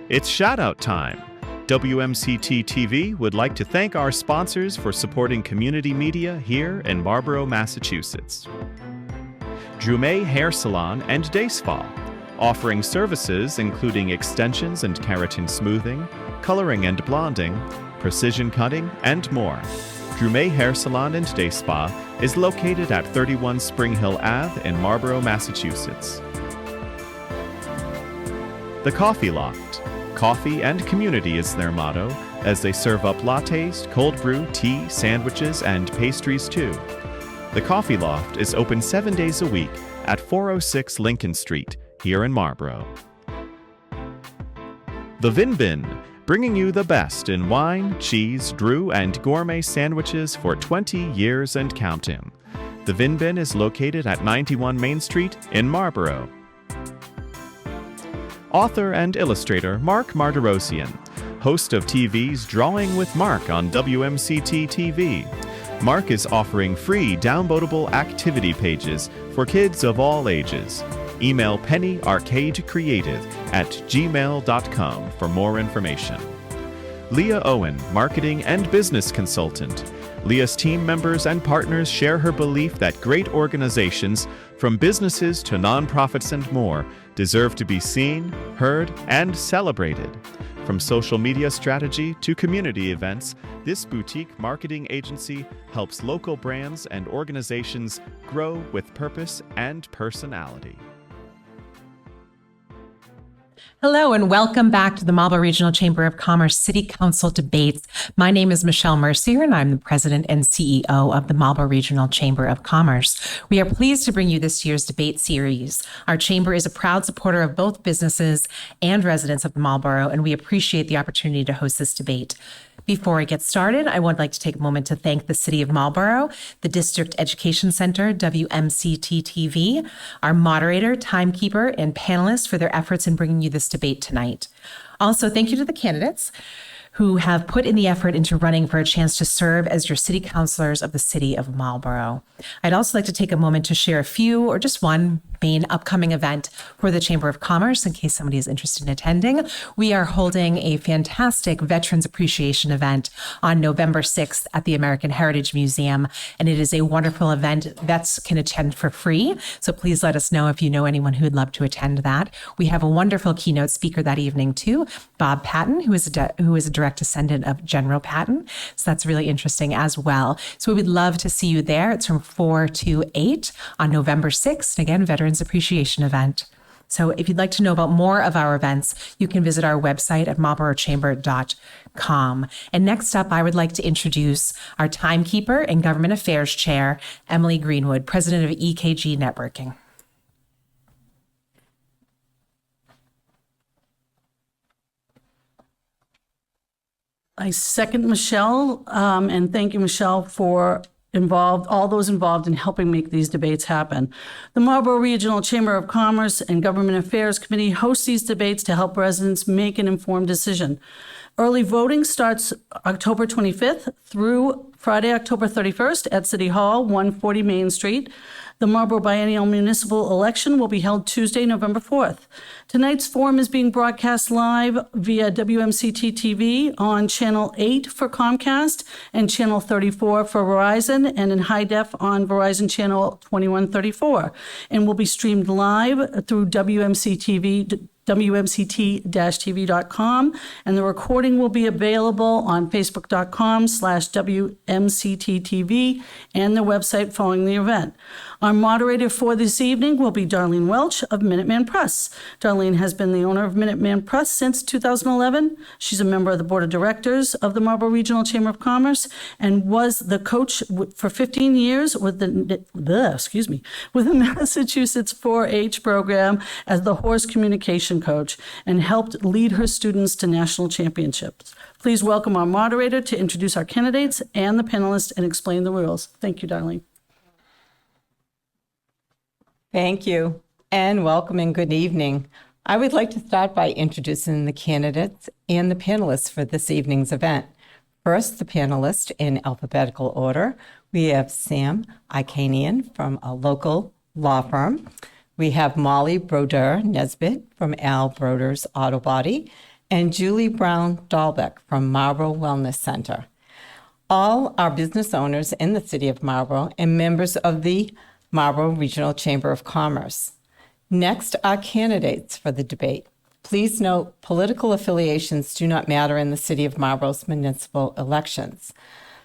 It's shout-out time. WMCT-TV would like to thank our sponsors for supporting community media here in Marlborough, Massachusetts. Drumet Hair Salon and Day Spa, offering services including extensions and keratin smoothing, coloring and blonding, precision cutting, and more. Drumet Hair Salon and Day Spa is located at 31 Spring Hill Ave in Marlborough, Massachusetts. The Coffee Loft. Coffee and community is their motto, as they serve up lattes, cold brew, tea, sandwiches, and pastries too. The Coffee Loft is open 7 days a week at 406 Lincoln Street, here in Marlborough. The Vin Bin, bringing you the best in wine, cheese, brew, and gourmet sandwiches for 20 years and counting. The Vin Bin is located at 91 Main Street in Marlborough. Author and illustrator Mark Martirosian, host of TV's Drawing with Mark on WMCT-TV. Mark is offering free downloadable activity pages for kids of all ages. Email pennyarcadecreative@gmail.com for more information. Leah Owen, marketing and business consultant. Leah's team members and partners share her belief that great organizations, from businesses to nonprofits and more, deserve to be seen, heard, and celebrated. From social media strategy to community events, this boutique marketing agency helps local brands and organizations grow with purpose and personality. Hello and welcome back to the Marlborough Regional Chamber of Commerce City Council Debates. My name is Michelle Mercier and I'm the President and CEO of the Marlborough Regional Chamber of Commerce. We are pleased to bring you this year's debate series. Our chamber is a proud supporter of both businesses and residents of Marlborough, and we appreciate the opportunity to host this debate. Before I get started, I would like to take a moment to thank the City of Marlborough, the District Education Center, WMCT-TV, our moderator, timekeeper, and panelists for their efforts in bringing you this debate tonight. Also, thank you to the candidates who have put in the effort into running for a chance to serve as your city councilors of the City of Marlborough. I'd also like to take a moment to share a few or just one main upcoming event for the Chamber of Commerce in case somebody is interested in attending. We are holding a fantastic Veterans Appreciation event on November 6th at the American Heritage Museum, and it is a wonderful event. Vets can attend for free, so please let us know if you know anyone who would love to attend that. We have a wonderful keynote speaker that evening too, Bob Patton, who is a direct descendant of General Patton, so that's really interesting as well. So we would love to see you there. It's from 4 to 8 on November 6th, and again, Veterans Appreciation event. So if you'd like to know about more of our events, you can visit our website at marlboroughchamber.com. And next up, I would like to introduce our timekeeper and government affairs chair, Emily Greenwood, president of EKG Networking. I second Michelle, and thank you, Michelle, for all those involved in helping make these debates happen. The Marlborough Regional Chamber of Commerce and Government Affairs Committee hosts these debates to help residents make an informed decision. Early voting starts October 25th through Friday, October 31st at City Hall, 140 Main Street. The Marlborough Biennial Municipal Election will be held Tuesday, November 4th. Tonight's forum is being broadcast live via WMCT-TV on Channel 8 for Comcast and Channel 34 for Verizon, and in high def on Verizon Channel 2134, and will be streamed live through WMCT-TV.com, and the recording will be available on Facebook.com/WMCT-TV and the website following the event. Our moderator for this evening will be Darlene Welch of Minuteman Press. Darlene has been the owner of Minuteman Press since 2011. She's a member of the board of directors of the Marlborough Regional Chamber of Commerce and was the coach for 15 years with the Massachusetts 4-H program as the horse communication coach and helped lead her students to national championships. Please welcome our moderator to introduce our candidates and the panelists and explain the rules. Thank you, Darlene. Thank you, and welcome and good evening. I would like to start by introducing the candidates and the panelists for this evening's event. First, the panelists in alphabetical order. We have Sam Icanian from a local law firm. We have Molly Broder Nesbitt from Al Broder's Auto Body, and Julie Brown Dahlbeck from Marlborough Wellness Center. All are business owners in the city of Marlborough and members of the Marlborough Regional Chamber of Commerce. Next are candidates for the debate. Please note, political affiliations do not matter in the city of Marlborough's municipal elections.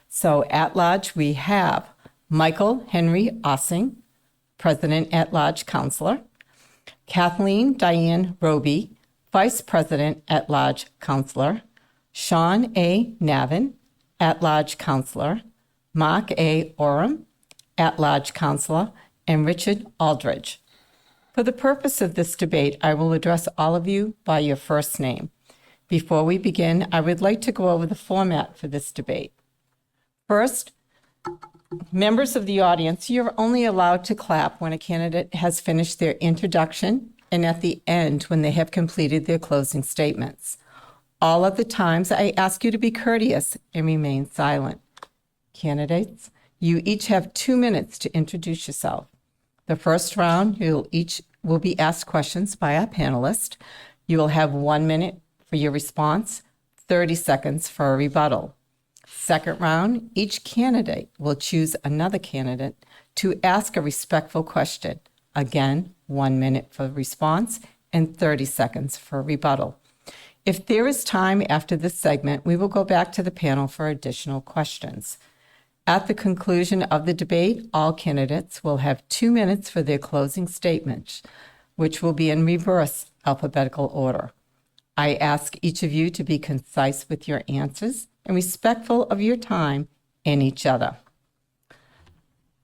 So at large, we have Michael Henry Ossing, President at Large Councilor, Kathleen Diane Roby, Vice President at Large Councilor, Sean A. Navin, at Large Councilor, Mark A. Oram, at Large Councilor, and Richard Aldridge. For the purpose of this debate, I will address all of you by your first name. Before we begin, I would like to go over the format for this debate. First, members of the audience, you're only allowed to clap when a candidate has finished their introduction and at the end when they have completed their closing statements. All other times, I ask you to be courteous and remain silent. Candidates, you each have 2 minutes to introduce yourself. The first round, you each will be asked questions by our panelist. You will have 1 minute for your response, 30 seconds for a rebuttal. Second round, each candidate will choose another candidate to ask a respectful question. Again, 1 minute for response and 30 seconds for rebuttal. If there is time after this segment, we will go back to the panel for additional questions. At the conclusion of the debate, all candidates will have 2 minutes for their closing statements, which will be in reverse alphabetical order. I ask each of you to be concise with your answers and respectful of your time and each other.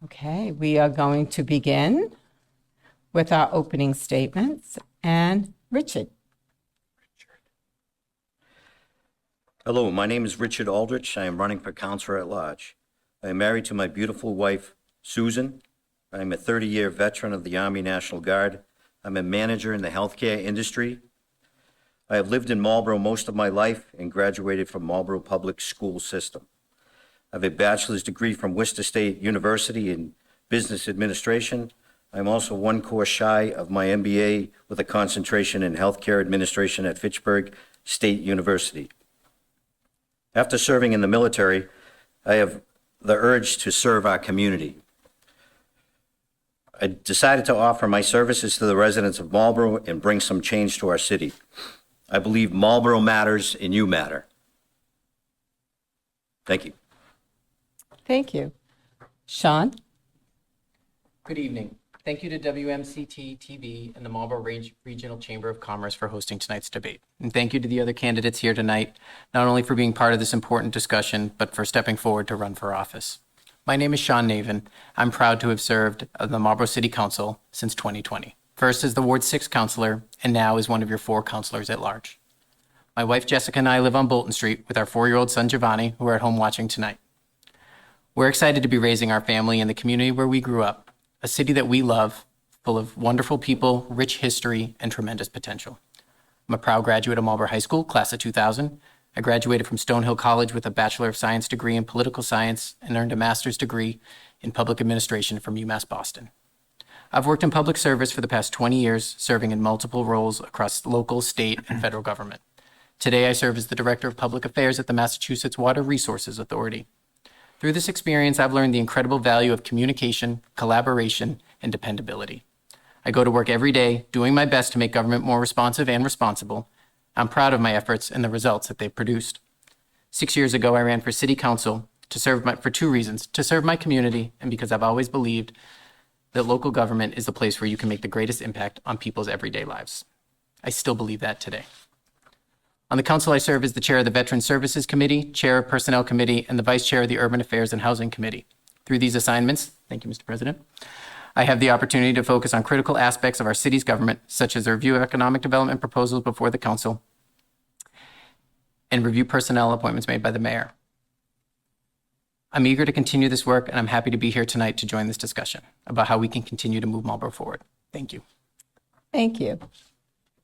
Okay, we are going to begin with our opening statements. And Richard. Hello, my name is Richard Aldrich. I am running for Councilor-At-Large. I am married to my beautiful wife, Susan. I am a 30-year veteran of the Army National Guard. I'm a manager in the healthcare industry. I have lived in Marlborough most of my life and graduated from Marlborough Public School System. I have a bachelor's degree from Worcester State University in Business Administration. I'm also one course shy of my MBA with a concentration in healthcare administration at Fitchburg State University. After serving in the military, I have the urge to serve our community. I decided to offer my services to the residents of Marlborough and bring some change to our city. I believe Marlborough matters and you matter. Thank you. Thank you. Sean? Good evening. Thank you to WMCT-TV and the Marlborough Regional Chamber of Commerce for hosting tonight's debate. And thank you to the other candidates here tonight, not only for being part of this important discussion, but for stepping forward to run for office. My name is Sean Navin. I'm proud to have served on the Marlborough City Council since 2020. First as the Ward 6 councilor, and now as one of your 4 councilors at large. My wife Jessica and I live on Bolton Street with our 4-year-old son Giovanni, who are at home watching tonight. We're excited to be raising our family in the community where we grew up, a city that we love, full of wonderful people, rich history, and tremendous potential. I'm a proud graduate of Marlborough High School, class of 2000. I graduated from Stonehill College with a Bachelor of Science degree in Political Science and earned a master's degree in Public Administration from UMass Boston. I've worked in public service for the past 20 years, serving in multiple roles across local, state, and federal government. Today, I serve as the Director of Public Affairs at the Massachusetts Water Resources Authority. Through this experience, I've learned the incredible value of communication, collaboration, and dependability. I go to work every day doing my best to make government more responsive and responsible. I'm proud of my efforts and the results that they've produced. 6 years ago, I ran for City Council for 2 reasons: to serve my community and because I've always believed that local government is the place where you can make the greatest impact on people's everyday lives. I still believe that today. On the council, I serve as the chair of the Veteran Services Committee, chair of Personnel Committee, and the vice chair of the Urban Affairs and Housing Committee. Through these assignments, thank you, Mr. President, I have the opportunity to focus on critical aspects of our city's government, such as the review of economic development proposals before the council and review personnel appointments made by the mayor. I'm eager to continue this work, and I'm happy to be here tonight to join this discussion about how we can continue to move Marlborough forward. Thank you. Thank you.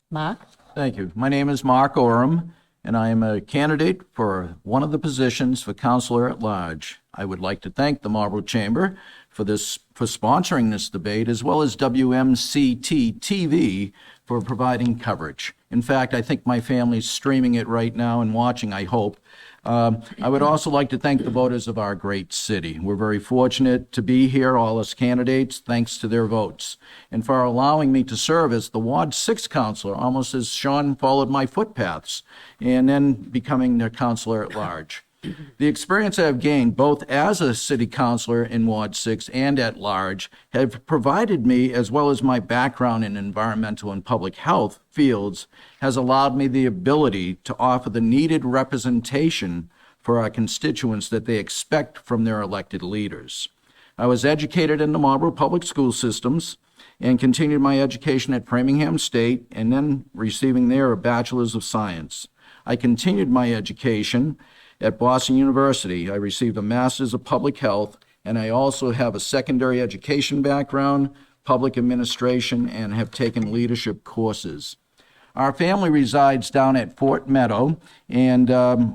Mark? Thank you. My name is Mark Oram, and I am a candidate for one of the positions for Councilor-at-Large. I would like to thank the Marlborough Chamber for sponsoring this debate, as well as WMCT-TV for providing coverage. In fact, I think my family's streaming it right now and watching, I hope. I would also like to thank the voters of our great city. We're very fortunate to be here, all us candidates, thanks to their votes, and for allowing me to serve as the Ward 6 councilor, almost as Sean followed my footpaths, and then becoming the Councilor-at-Large. The experience I have gained, both as a city councilor in Ward 6 and at large, have provided me, as well as my background in environmental and public health fields, has allowed me the ability to offer the needed representation for our constituents that they expect from their elected leaders. I was educated in the Marlborough public school systems and continued my education at Framingham State, and then receiving there a Bachelor's of Science. I continued my education at Boston University. I received a Master's of Public Health, and I also have a secondary education background, public administration, and have taken leadership courses. Our family resides down at Fort Meadow, and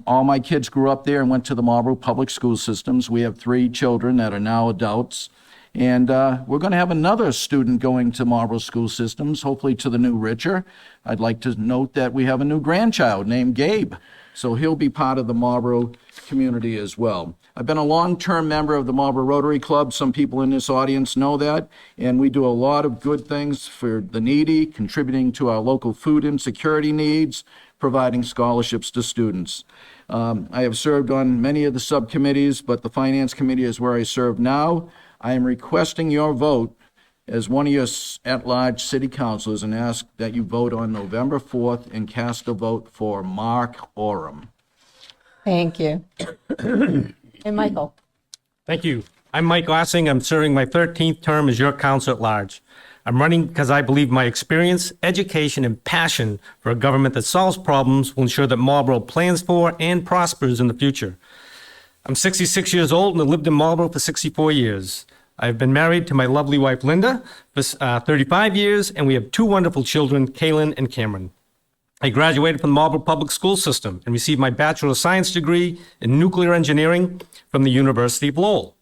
all my kids grew up there and went to the Marlborough public school systems. We have 3 children that are now adults, and we're going to have another student going to Marlborough school systems, hopefully to the new Richer. I'd like to note that we have a new grandchild named Gabe, so he'll be part of the Marlborough community as well. I've been a long-term member of the Marlborough Rotary Club. Some people in this audience know that, and we do a lot of good things for the needy, contributing to our local food insecurity needs, providing scholarships to students. I have served on many of the subcommittees, but the Finance Committee is where I serve now. I am requesting your vote as one of your at-large city councilors and ask that you vote on November 4th and cast a vote for Mark Oram. Thank you. And Michael. Thank you. I'm Mike Lassing. I'm serving my 13th term as your council at large. I'm running because I believe my experience, education, and passion for a government that solves problems will ensure that Marlborough plans for and prospers in the future. I'm 66 years old and have lived in Marlborough for 64 years. I've been married to my lovely wife, Linda, for 35 years, and we have 2 wonderful children, Kaylin and Cameron. I graduated from the Marlborough Public School System and received my Bachelor of Science degree in nuclear engineering from the University of Lowell.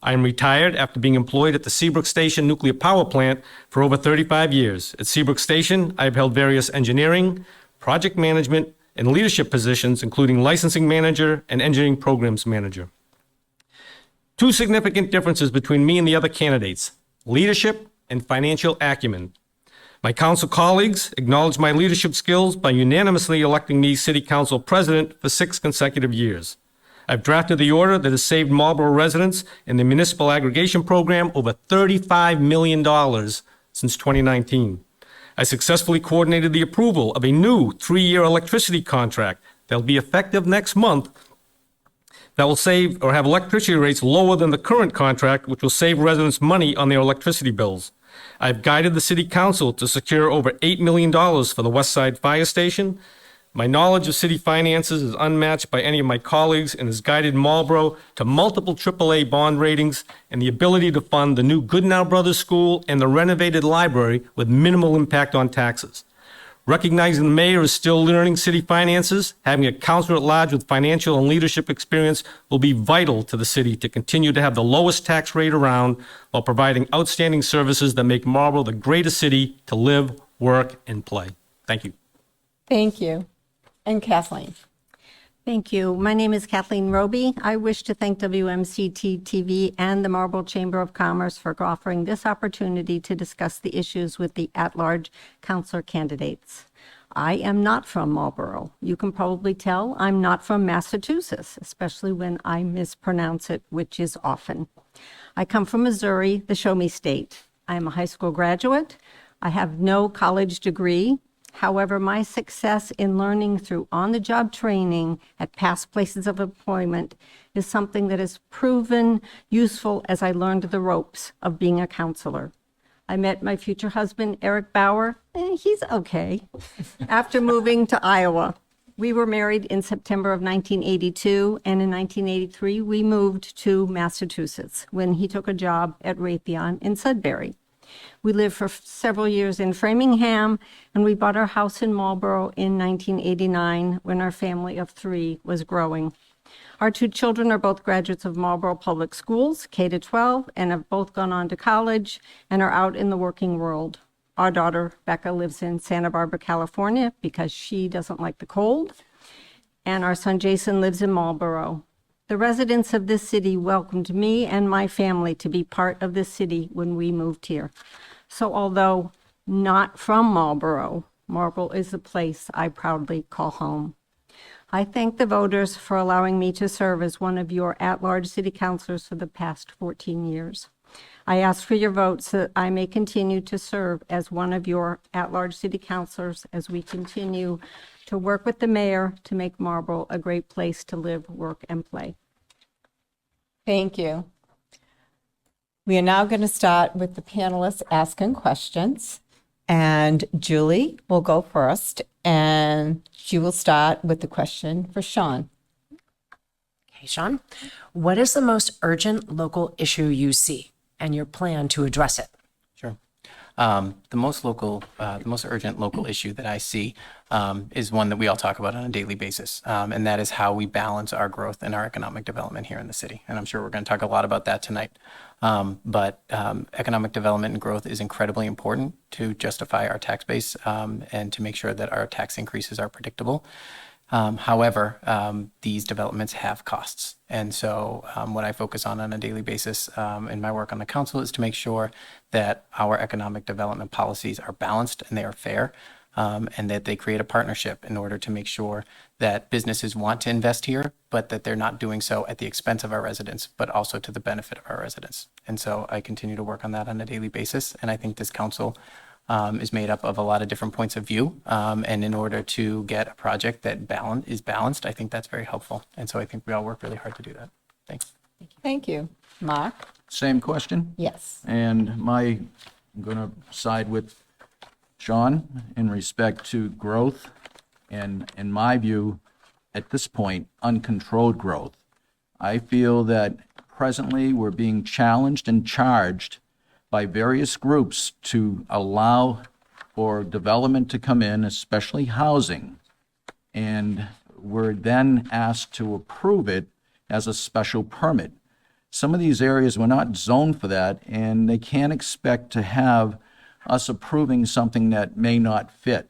I am retired after being employed at the Seabrook Station nuclear power plant for over 35 years. At Seabrook Station, I have held various engineering, project management, and leadership positions, including licensing manager and engineering programs manager. 2 significant differences between me and the other candidates: leadership and financial acumen. My council colleagues acknowledge my leadership skills by unanimously electing me city council president for 6 consecutive years. I've drafted the order that has saved Marlborough residents and the municipal aggregation program over $35 million since 2019. I successfully coordinated the approval of a new 3-year electricity contract that will be effective next month that will save or have electricity rates lower than the current contract, which will save residents money on their electricity bills. I've guided the City Council to secure over $8 million for the West Side Fire Station. My knowledge of city finances is unmatched by any of my colleagues and has guided Marlborough to multiple AAA bond ratings and the ability to fund the new Goodenow Brothers School and the renovated library with minimal impact on taxes. Recognizing the mayor is still learning city finances, having a councilor at large with financial and leadership experience will be vital to the city to continue to have the lowest tax rate around while providing outstanding services that make Marlborough the greatest city to live, work, and play. Thank you. Thank you. And Kathleen. Thank you. My name is Kathleen Roby. I wish to thank WMCT-TV and the Marlborough Chamber of Commerce for offering this opportunity to discuss the issues with the at-large councilor candidates. I am not from Marlborough. You can probably tell I'm not from Massachusetts, especially when I mispronounce it, which is often. I come from Missouri, the show me state. I am a high school graduate. I have no college degree. However, my success in learning through on-the-job training at past places of employment is something that has proven useful as I learned the ropes of being a counselor. I met my future husband, Eric Bauer, and he's okay, after moving to Iowa. We were married in September of 1982, and in 1983, we moved to Massachusetts when he took a job at Raytheon in Sudbury. We lived for several years in Framingham, and we bought our house in Marlborough in 1989 when our family of 3 was growing. Our 2 children are both graduates of Marlborough Public Schools, K-12, and have both gone on to college and are out in the working world. Our daughter, Becca, lives in Santa Barbara, California, because she doesn't like the cold, and our son, Jason, lives in Marlborough. The residents of this city welcomed me and my family to be part of this city when we moved here. So although not from Marlborough, Marlborough is the place I proudly call home. I thank the voters for allowing me to serve as one of your at-large city councilors for the past 14 years. I ask for your vote so that I may continue to serve as one of your at-large city councilors as we continue to work with the mayor to make Marlborough a great place to live, work, and play. Thank you. We are now going to start with the panelists asking questions. And Julie will go first, and she will start with the question for Sean. Okay, Sean, what is the most urgent local issue you see and your plan to address it? Sure. The most urgent local issue that I see is one that we all talk about on a daily basis, and that is how we balance our growth and our economic development here in the city. And I'm sure we're going to talk a lot about that tonight. But economic development and growth is incredibly important to justify our tax base and to make sure that our tax increases are predictable. However, these developments have costs. And so what I focus on a daily basis in my work on the council is to make sure that our economic development policies are balanced and they are fair, and that they create a partnership in order to make sure that businesses want to invest here, but that they're not doing so at the expense of our residents, but also to the benefit of our residents. And so I continue to work on that on a daily basis. And I think this council is made up of a lot of different points of view. And in order to get a project that is balanced, I think that's very helpful. And so I think we all work really hard to do that. Thanks. Thank you. Mark? Same question? Yes. And I'm going to side with Sean in respect to growth and, in my view, at this point, uncontrolled growth. I feel that presently we're being challenged and charged by various groups to allow for development to come in, especially housing, and we're then asked to approve it as a special permit. Some of these areas were not zoned for that, and they can't expect to have us approving something that may not fit.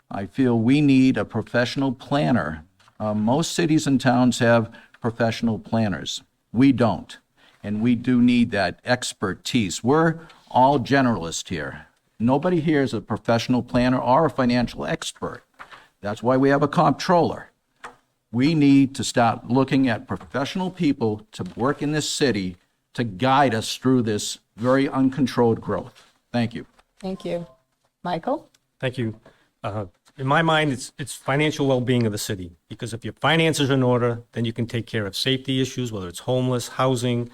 I feel we need a professional planner. Most cities and towns have professional planners. We don't, and we do need that expertise. We're all generalists here. Nobody here is a professional planner or a financial expert. That's why we have a comptroller. We need to start looking at professional people to work in this city to guide us through this very uncontrolled growth. Thank you. Thank you. Michael? Thank you. In my mind, it's financial well-being of the city, because if your finances are in order, then you can take care of safety issues, whether it's homeless, housing,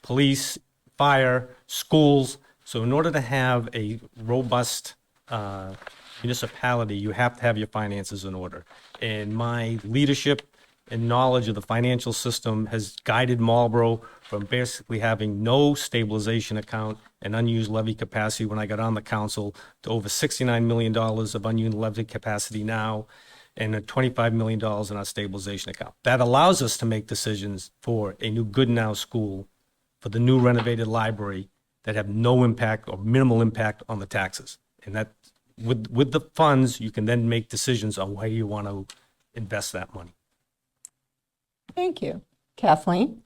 police, fire, schools. So in order to have a robust municipality, you have to have your finances in order. And my leadership and knowledge of the financial system has guided Marlborough from basically having no stabilization account and unused levy capacity when I got on the council to over $69 million of unused levy capacity now and $25 million in our stabilization account. That allows us to make decisions for a new Goodnow school, for the new renovated library that have no impact or minimal impact on the taxes. And that with the funds, you can then make decisions on where you want to invest that money. Thank you. Kathleen?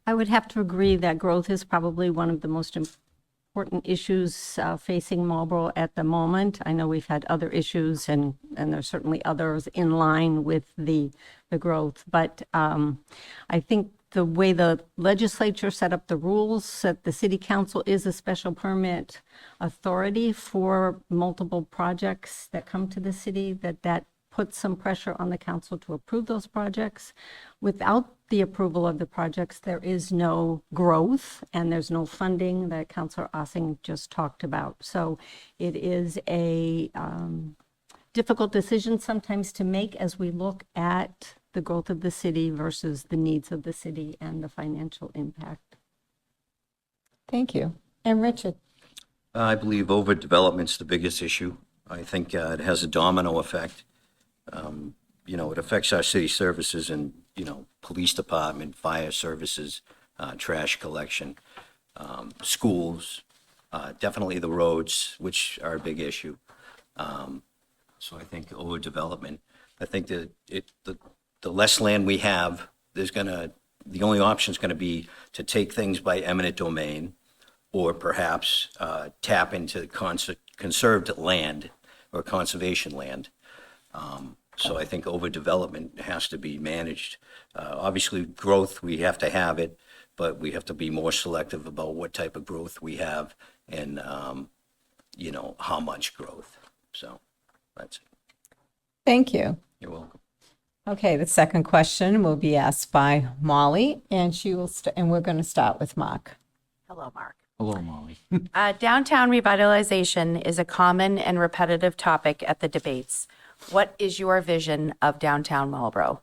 I would have to agree that growth is probably one of the most important issues facing Marlborough at the moment. I know we've had other issues, and there's certainly others in line with the growth. But I think the way the legislature set up the rules, that the city council is a special permit authority for multiple projects that come to the city, that puts some pressure on the council to approve those projects. Without the approval of the projects, there is no growth and there's no funding that Councilor Ossing just talked about. So it is a difficult decision sometimes to make as we look at the growth of the city versus the needs of the city and the financial impact. Thank you. And Richard? I believe overdevelopment's the biggest issue. I think it has a domino effect. It affects our city services and, police department, fire services, trash collection, schools, definitely the roads, which are a big issue. So I think overdevelopment, I think that the less land we have, the only option is going to be to take things by eminent domain or perhaps tap into conserved land or conservation land. So I think overdevelopment has to be managed. Obviously, growth, we have to have it, but we have to be more selective about what type of growth we have and, how much growth. So that's it. Thank you. You're welcome. Okay, the second question will be asked by Molly, and and we're going to start with Mark. Hello, Mark. Hello, Molly. Downtown revitalization is a common and repetitive topic at the debates. What is your vision of downtown Marlborough?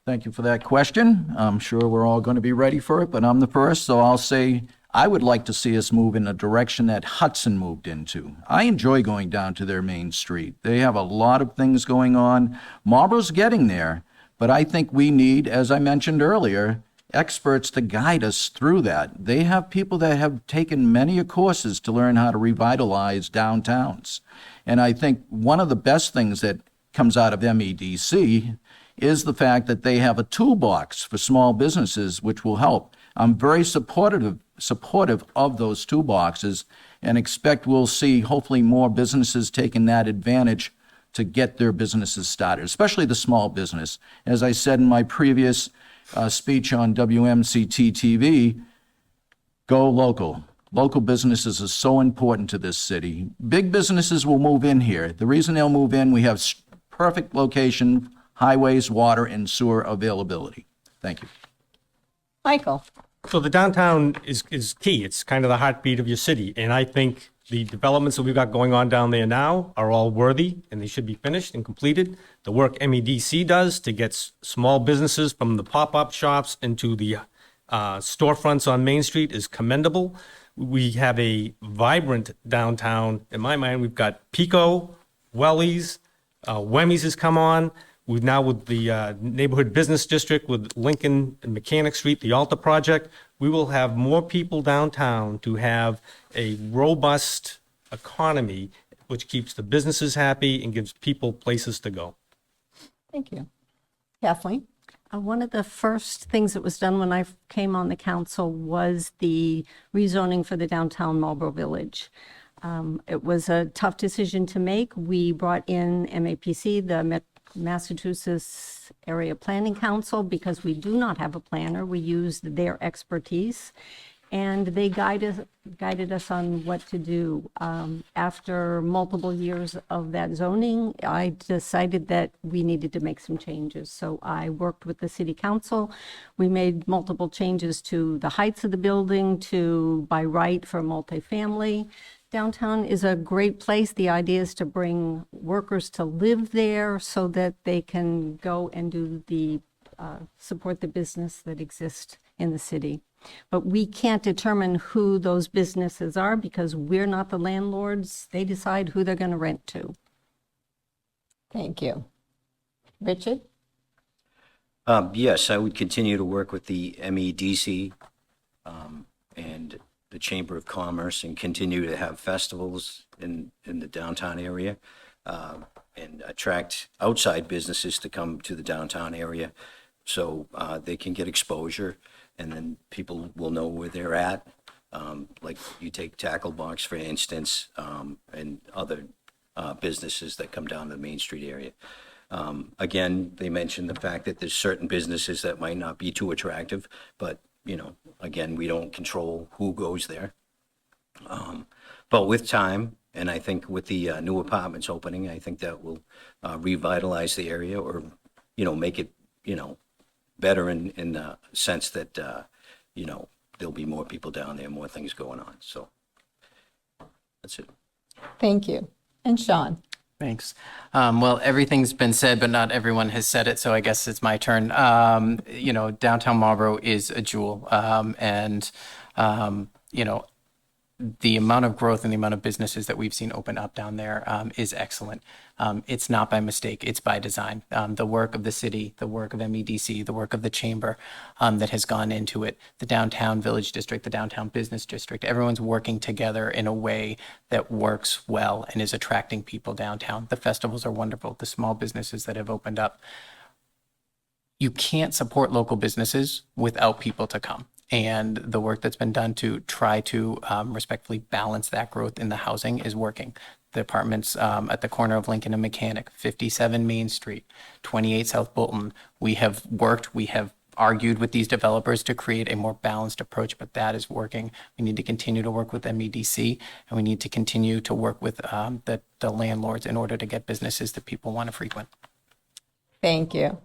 Thank you for that question. I'm sure we're all going to be ready for it, but I'm the first, so I'll say I would like to see us move in the direction that Hudson moved into. I enjoy going down to their main street. They have a lot of things going on. Marlborough's getting there, but I think we need, as I mentioned earlier, experts to guide us through that. They have people that have taken many courses to learn how to revitalize downtowns. And I think one of the best things that comes out of MEDC is the fact that they have a toolbox for small businesses, which will help. I'm very supportive of those toolboxes and expect we'll see hopefully more businesses taking that advantage to get their businesses started, especially the small business. As I said in my previous speech on WMCT-TV, go local. Local businesses are so important to this city. Big businesses will move in here. The reason they'll move in, we have perfect location, highways, water, and sewer availability. Thank you. Michael. So the downtown is key. It's kind of the heartbeat of your city. And I think the developments that we've got going on down there now are all worthy and they should be finished and completed. The work MEDC does to get small businesses from the pop-up shops into the storefronts on Main Street is commendable. We have a vibrant downtown. In my mind, we've got Pico, Wellies, Wemmy's has come on. We've now with the neighborhood business district with Lincoln and Mechanic Street, the Alta project, we will have more people downtown to have a robust economy, which keeps the businesses happy and gives people places to go. Thank you. Kathleen? One of the first things that was done when I came on the council was the rezoning for the downtown Marlborough Village. It was a tough decision to make. We brought in MAPC, the Massachusetts Area Planning Council, because we do not have a planner. We used their expertise, and they guided us on what to do. After multiple years of that zoning, I decided that we needed to make some changes. So I worked with the city council. We made multiple changes to the heights of the building, to by right for multifamily. Downtown is a great place. The idea is to bring workers to live there so that they can go and do support the business that exists in the city. But we can't determine who those businesses are because we're not the landlords. They decide who they're going to rent to. Thank you. Richard? Yes, I would continue to work with the MEDC and the Chamber of Commerce and continue to have festivals in the downtown area and attract outside businesses to come to the downtown area so they can get exposure and then people will know where they're at. Like you take Tackle Box, for instance, and other businesses that come down to the Main Street area. Again, they mentioned the fact that there's certain businesses that might not be too attractive, but again, we don't control who goes there. But with time, and I think with the new apartments opening, I think that will revitalize the area or, make it, better in the sense that, there'll be more people down there, more things going on. So that's it. Thank you. And Sean? Thanks. Well, everything's been said, but not everyone has said it, so I guess it's my turn. Downtown Marlborough is a jewel, and the amount of growth and the amount of businesses that we've seen open up down there is excellent. It's not by mistake, it's by design. The work of the city, the work of MEDC, the work of the chamber that has gone into it, the downtown village district, the downtown business district, everyone's working together in a way that works well and is attracting people downtown. The festivals are wonderful, the small businesses that have opened up. You can't support local businesses without people to come. And the work that's been done to try to respectfully balance that growth in the housing is working. The apartments at the corner of Lincoln and Mechanic, 57 Main Street, 28 South Bolton, we have argued with these developers to create a more balanced approach, but that is working. We need to continue to work with MEDC, and we need to continue to work with the landlords in order to get businesses that people want to frequent. Thank you.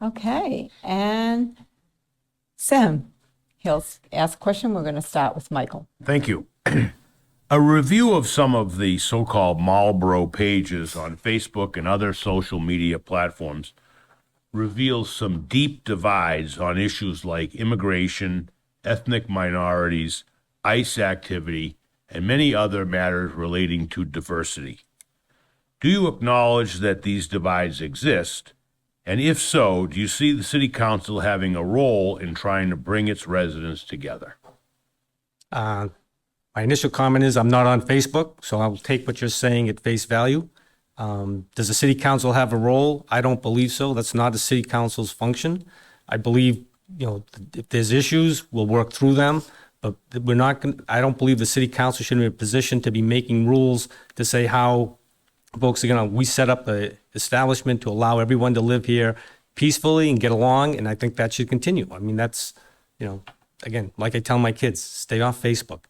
Okay, and Sam, he'll ask a question. We're going to start with Michael. Thank you. A review of some of the so-called Marlborough pages on Facebook and other social media platforms reveals some deep divides on issues like immigration, ethnic minorities, ICE activity, and many other matters relating to diversity. Do you acknowledge that these divides exist? And if so, do you see the City Council having a role in trying to bring its residents together? My initial comment is I'm not on Facebook, so I'll take what you're saying at face value. Does the City Council have a role? I don't believe so. That's not the City Council's function. I believe, if there's issues, we'll work through them. But I don't believe the City Council should be in a position to be making rules to say how folks are we set up an establishment to allow everyone to live here peacefully and get along, and I think that should continue. I mean, that's, again, like I tell my kids, stay off Facebook.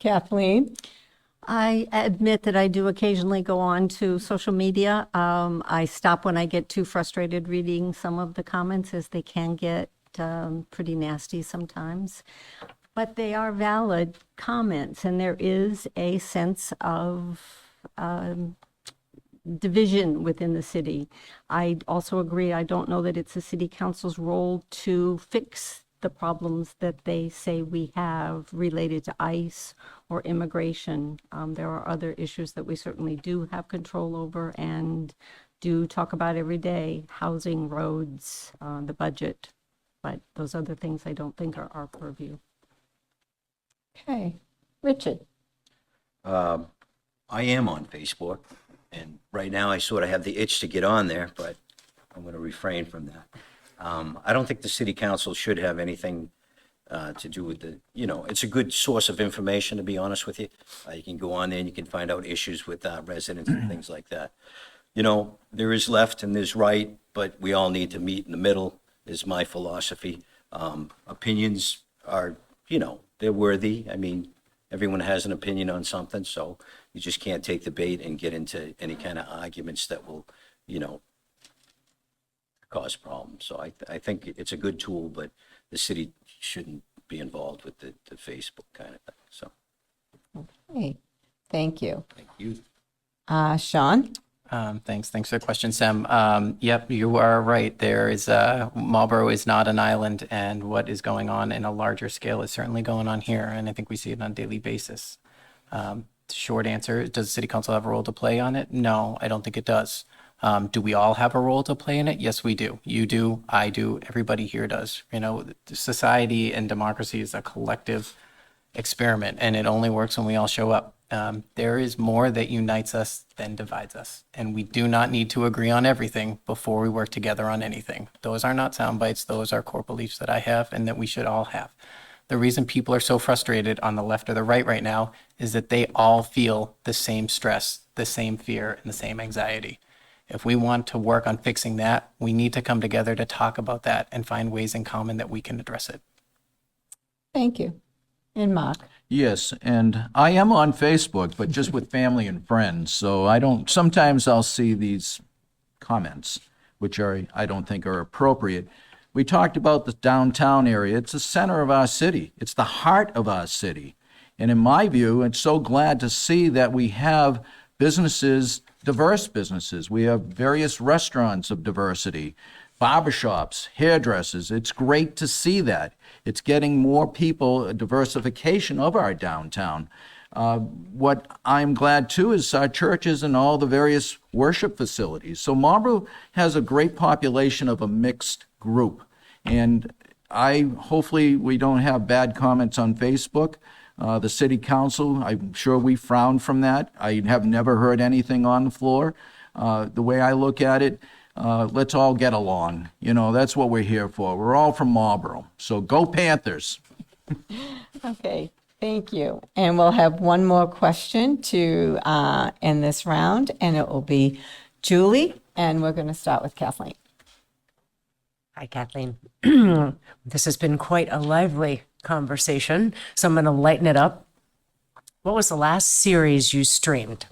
Kathleen? I admit that I do occasionally go on to social media. I stop when I get too frustrated reading some of the comments, as they can get pretty nasty sometimes. But they are valid comments, and there is a sense of division within the city. I also agree, I don't know that it's the City Council's role to fix the problems that they say we have related to ICE or immigration. There are other issues that we certainly do have control over and do talk about every day: housing, roads, the budget. But those other things I don't think are our purview. Okay. Richard? I am on Facebook, and right now I sort of have the itch to get on there, but I'm going to refrain from that. I don't think the City Council should have anything to do with it's a good source of information, to be honest with you. You can go on there and you can find out issues with residents and things like that. There is left and there's right, but we all need to meet in the middle, is my philosophy. Opinions are, they're worthy. I mean, everyone has an opinion on something, so you just can't take the bait and get into any kind of arguments that will, cause problems. So I think it's a good tool, but the city shouldn't be involved with the Facebook kind of thing. So. Okay. Thank you. Thank you. Sean? Thanks for the question, Sam. Yep, you are right. There is Marlborough is not an island, and what is going on in a larger scale is certainly going on here, and I think we see it on a daily basis. Short answer: does the City Council have a role to play on it? No, I don't think it does. Do we all have a role to play in it? Yes, we do. You do, I do, everybody here does. Society and democracy is a collective experiment, and it only works when we all show up. There is more that unites us than divides us, and we do not need to agree on everything before we work together on anything. Those are not sound bites. Those are core beliefs that I have and that we should all have. The reason people are so frustrated on the left or the right now is that they all feel the same stress, the same fear, and the same anxiety. If we want to work on fixing that, we need to come together to talk about that and find ways in common that we can address it. Thank you. And Mark? Yes, and I am on Facebook, but just with family and friends. So sometimes I'll see these comments, which I don't think are appropriate. We talked about the downtown area. It's the center of our city. It's the heart of our city. And in my view, it's so glad to see that we have businesses, diverse businesses. We have various restaurants of diversity. barbershops, hairdressers. It's great to see that. It's getting more people, a diversification of our downtown. What I'm glad too is our churches and all the various worship facilities. So Marlborough has a great population of a mixed group. And hopefully we don't have bad comments on Facebook. The city council, I'm sure we frown from that. I have never heard anything on the floor. The way I look at it, let's all get along. That's what we're here for. We're all from Marlborough. So go Panthers. Okay, thank you. And we'll have one more question to end this round, and it will be Julie, and we're going to start with Kathleen. Hi, Kathleen. This has been quite a lively conversation, so I'm going to lighten it up. What was the last series you streamed?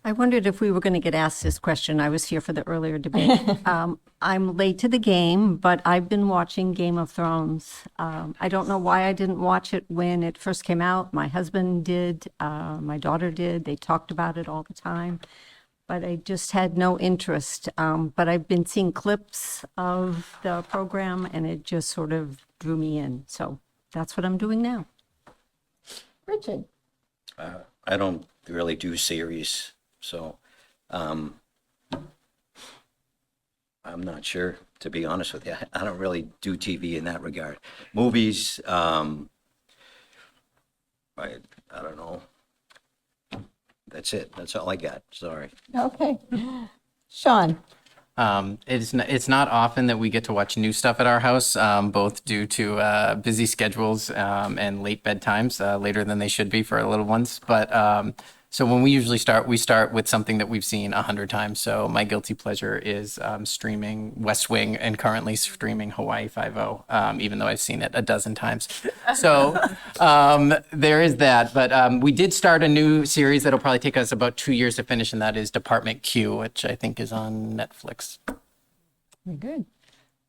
I wondered if we were going to get asked this question. I was here for the earlier debate. I'm late to the game, but I've been watching Game of Thrones. I don't know why I didn't watch it when it first came out. My husband did, my daughter did. They talked about it all the time, but I just had no interest. But I've been seeing clips of the program, and it just sort of drew me in. So that's what I'm doing now. Richard. I don't really do series, so I'm not sure, to be honest with you. I don't really do TV in that regard. Movies, I don't know. That's it. That's all I got. Sorry. Okay. Sean. It's not often that we get to watch new stuff at our house, both due to busy schedules and late bedtimes, later than they should be for our little ones. But so when we usually start, we start with something that we've seen 100 times. So my guilty pleasure is streaming West Wing and currently streaming Hawaii Five-0, even though I've seen it a dozen times. So there is that. But we did start a new series that'll probably take us about 2 years to finish, and that is Department Q, which I think is on Netflix. Very good.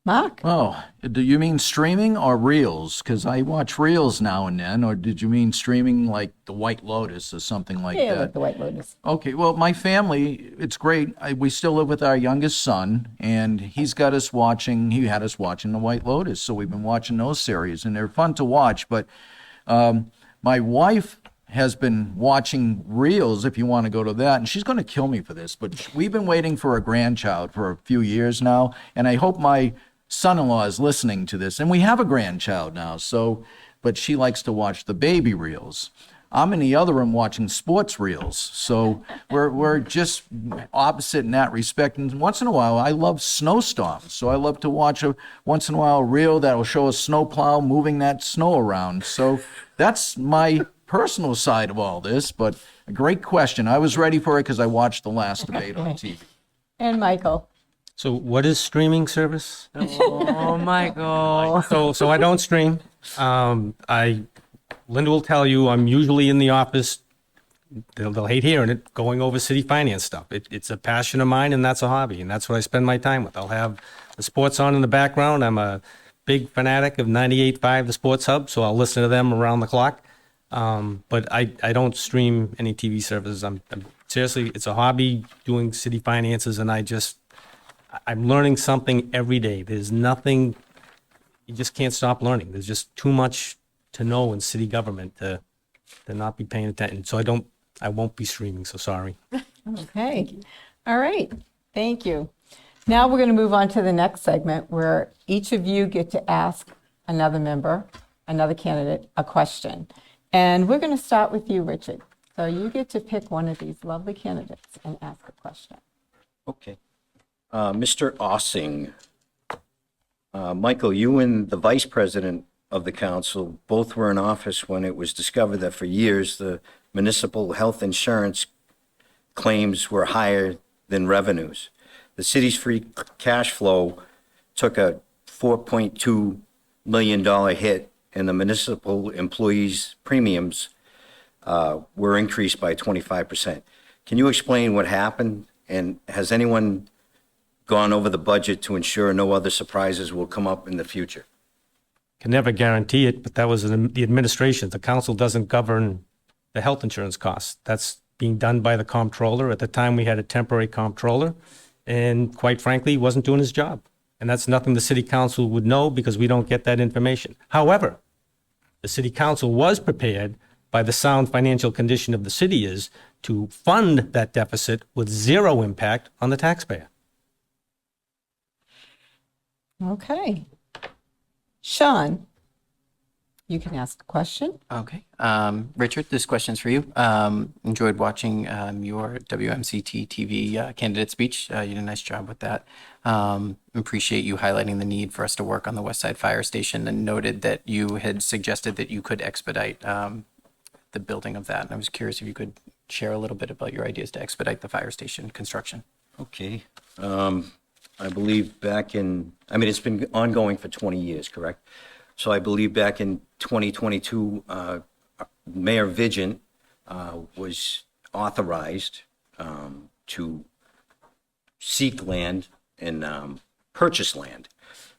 Mark? Oh, do you mean streaming or reels? Because I watch reels now and then. Or did you mean streaming like The White Lotus or something like Yeah, that? like The White Lotus. Okay, well, my family, it's great. We still live with our youngest son, and he had us watching The White Lotus. So we've been watching those series, and they're fun to watch. But my wife has been watching reels, if you want to go to that, and she's going to kill me for this, but we've been waiting for a grandchild for a few years now, and I hope my son-in-law is listening to this, and we have a grandchild now, but she likes to watch the baby reels. I'm in the other room watching sports reels, so we're just opposite in that respect. And once in a while, I love snowstorms, so I love to watch once in a while reel that will show a snowplow moving that snow around. So that's my personal side of all this, but a great question. I was ready for it because I watched the last debate on TV. And Michael. So what is streaming service? Oh, Michael. So I don't stream. Linda will tell you I'm usually in the office. They'll hate hearing it, going over city finance stuff. It's a passion of mine, and that's a hobby, and that's what I spend my time with. I'll have the sports on in the background. I'm a big fanatic of 98.5, the Sports Hub, so I'll listen to them around the clock. But I don't stream any TV services. I'm seriously, it's a hobby doing city finances, and I'm learning something every day. There's nothing, you just can't stop learning. There's just too much to know in city government to not be paying attention. So I won't be streaming, so sorry. Okay. All right. Thank you. Now we're going to move on to the next segment where each of you get to ask another member, another candidate, a question. And we're going to start with you, Richard. So you get to pick one of these lovely candidates and ask a question. Okay. Mr. Ossing, Michael, you and the vice president of the council both were in office when it was discovered that for years the municipal health insurance claims were higher than revenues. The city's free cash flow took a $4.2 million hit, and the municipal employees' premiums were increased by 25%. Can you explain what happened, and has anyone gone over the budget to ensure no other surprises will come up in the future? Can never guarantee it, but that was the administration. The council doesn't govern the health insurance costs. That's being done by the comptroller. At the time, we had a temporary comptroller, and quite frankly, he wasn't doing his job. and that's nothing the city council would know because we don't get that information. However, the city council was prepared by the sound financial condition of the city is to fund that deficit with zero impact on the taxpayer. Okay. Sean, you can ask a question. Okay. Richard, this question's for you. Enjoyed watching your WMCT-TV candidate speech. You did a nice job with that. Appreciate you highlighting the need for us to work on the West Side Fire Station, and noted that you had suggested that you could expedite the building of that. And I was curious if you could share a little bit about your ideas to expedite the fire station construction. Okay. I believe it's been ongoing for 20 years, correct? So I believe back in 2022, Mayor Vigent was authorized to seek land and purchase land.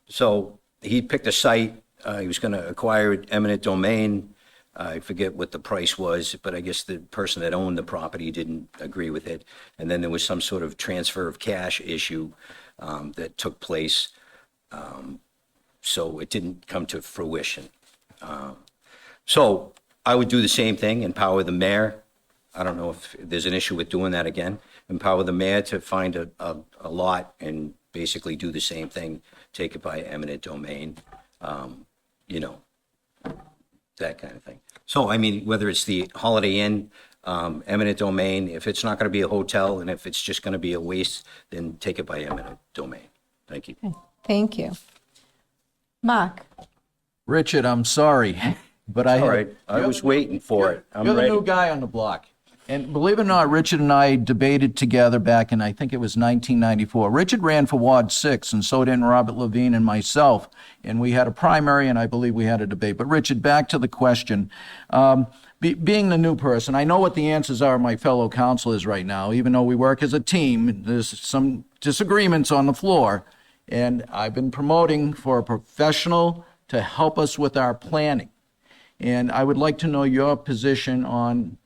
So he picked a site. He was going to acquire it, eminent domain. I forget what the price was, but I guess the person that owned the property didn't agree with it. And then there was some sort of transfer of cash issue that took place. So it didn't come to fruition. So I would do the same thing, empower the mayor. I don't know if there's an issue with doing that again. Empower the mayor to find a lot and basically do the same thing, take it by eminent domain, that kind of thing. So, I mean, whether it's the Holiday Inn, eminent domain, if it's not going to be a hotel and if it's just going to be a waste, then take it by eminent domain. Thank you. Thank you. Mark? Richard, I'm sorry, but All right, I was waiting for it. I'm You're the ready. new guy on the block. And believe it or not, Richard and I debated together back in, I think it was 1994. Richard ran for Ward 6, and so did Robert Levine and myself. And we had a primary, and I believe we had a debate. But Richard, back to the question. Being the new person, I know what the answers are of my fellow councilors right now, even though we work as a team. There's some disagreements on the floor. And I've been promoting for a professional to help us with our planning. And I would like to know your position on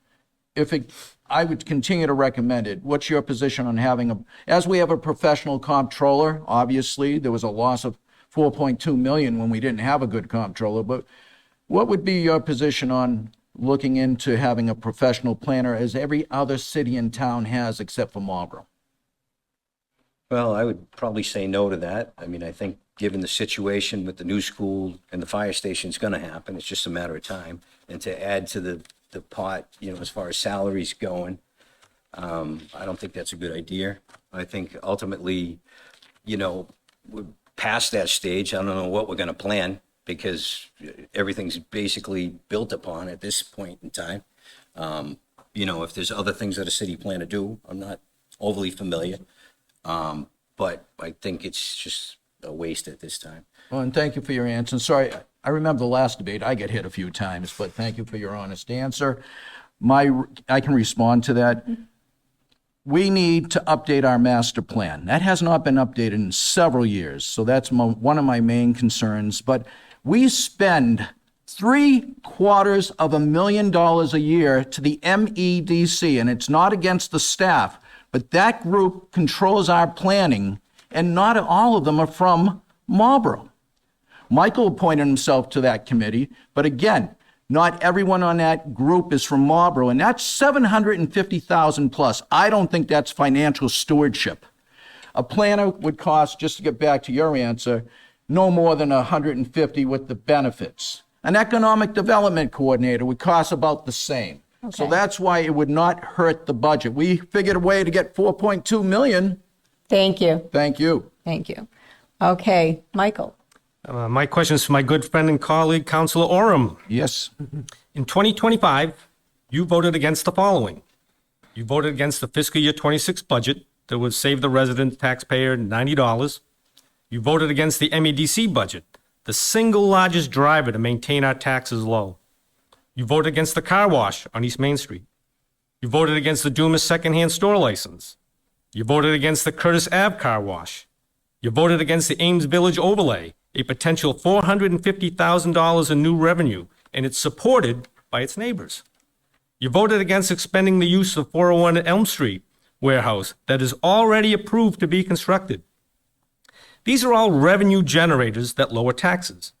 I would continue to recommend it. What's your position on as we have a professional comptroller, obviously, there was a loss of $4.2 million when we didn't have a good comptroller, but what would be your position on looking into having a professional planner as every other city and town has except for Marlborough? Well, I would probably say no to that. I mean, I think given the situation with the new school and the fire station, it's going to happen. It's just a matter of time. And to add to the pot, as far as salaries going, I don't think that's a good idea. I think ultimately, we're past that stage. I don't know what we're going to plan because everything's basically built upon at this point in time. If there's other things that a city plan to do, I'm not overly familiar. But I think it's just a waste at this time. Well, and thank you for your answer. Sorry, I remember the last debate. I get hit a few times, but thank you for your honest answer. I can respond to that. We need to update our master plan. That has not been updated in several years, so that's one of my main concerns. But we spend $750,000 a year to the MEDC, and it's not against the staff, but that group controls our planning, and not all of them are from Marlborough. Michael appointed himself to that committee, but again, not everyone on that group is from Marlborough, and that's $750,000 plus. I don't think that's financial stewardship. A planner would cost, just to get back to your answer, no more than $150,000 with the benefits. An economic development coordinator would cost about the same. Okay. So that's why it would not hurt the budget. We figured a way to get $4.2 million. Thank you. Thank you. Thank you. Okay, Michael. My question is for my good friend and colleague, Councilor Oram. Yes. In 2025, you voted against the following. You voted against the fiscal year 26 budget that would save the resident taxpayer $90. You voted against the MEDC budget, the single largest driver to maintain our taxes low. You voted against the car wash on East Main Street. You voted against the Dumas secondhand store license. You voted against the Curtis Ave car wash. You voted against the Ames Village overlay, a potential $450,000 in new revenue, and it's supported by its neighbors. You voted against expending the use of 401 Elm Street warehouse that is already approved to be constructed. These are all revenue generators that lower taxes.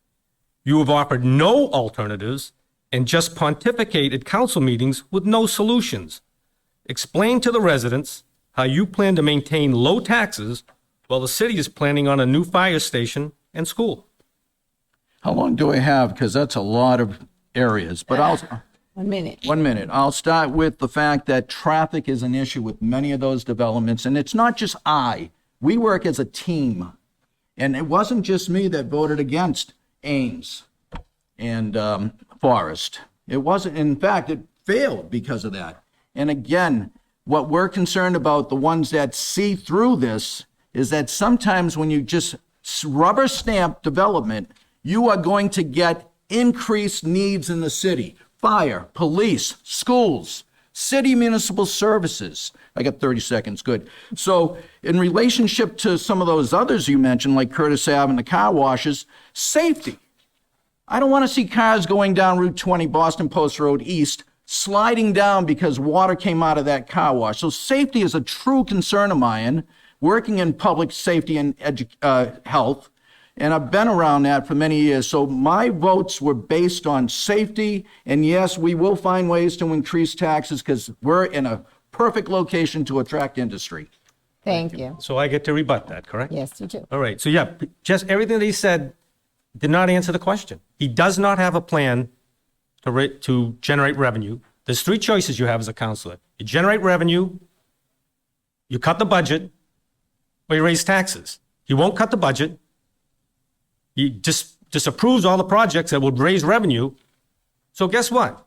You have offered no alternatives and just pontificate at council meetings with no solutions. Explain to the residents how you plan to maintain low taxes while the city is planning on a new fire station and school. How long do I have? Because that's a lot of areas, but I'll... 1 minute. 1 minute. I'll start with the fact that traffic is an issue with many of those developments, and it's not just I. We work as a team, and it wasn't just me that voted against Ames and Forest. It wasn't. In fact, it failed because of that. And again, what we're concerned about, the ones that see through this, is that sometimes when you just rubber stamp development, you are going to get increased needs in the city. Fire, police, schools, city municipal services. I got 30 seconds, good. So in relationship to some of those others you mentioned, like Curtis Ave and the car washes, safety. I don't want to see cars going down Route 20, Boston Post Road East, sliding down because water came out of that car wash. So safety is a true concern of mine, working in public safety and health. And I've been around that for many years. So my votes were based on safety. And yes, we will find ways to increase taxes because we're in a perfect location to attract industry. Thank you. So I get to rebut that, correct? Yes, you do. All right. So yeah, just everything that he said did not answer the question. He does not have a plan to generate revenue. There's three choices you have as a councilor. You generate revenue, you cut the budget, or you raise taxes. He won't cut the budget. He disapproves all the projects that would raise revenue. So guess what?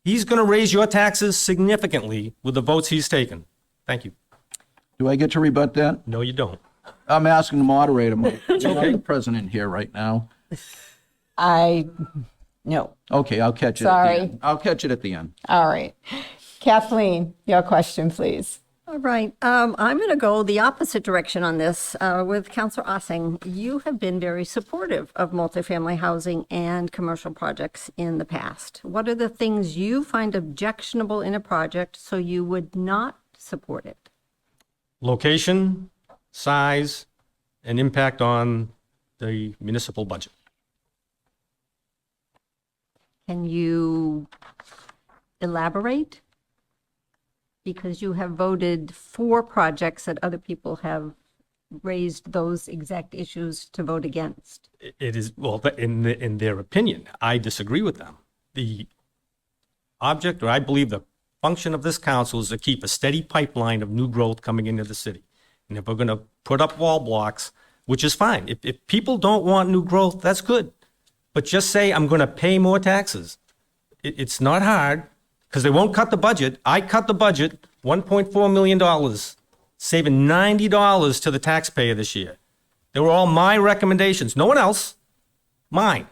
He's going to raise your taxes significantly with the votes he's taken. Thank you. Do I get to rebut that? No, you don't. I'm asking the moderator. I'm the president here right now. No. Okay, I'll catch it. Sorry. At the end. I'll catch it at the end. All right. Kathleen, your question, please. All right. I'm going to go the opposite direction on this with Councilor Ossing. You have been very supportive of multifamily housing and commercial projects in the past. What are the things you find objectionable in a project so you would not support it? Location, size, and impact on the municipal budget. Can you elaborate? Because you have voted for projects that other people have raised those exact issues to vote against. It is, well, in their opinion, I disagree with them. The object, or I believe the function of this council is to keep a steady pipeline of new growth coming into the city. And if we're going to put up wall blocks, which is fine. If people don't want new growth, that's good. But just say, I'm going to pay more taxes. It's not hard. Because they won't cut the budget. I cut the budget, $1.4 million, saving $90 to the taxpayer this year. They were all my recommendations. No one else. Mine.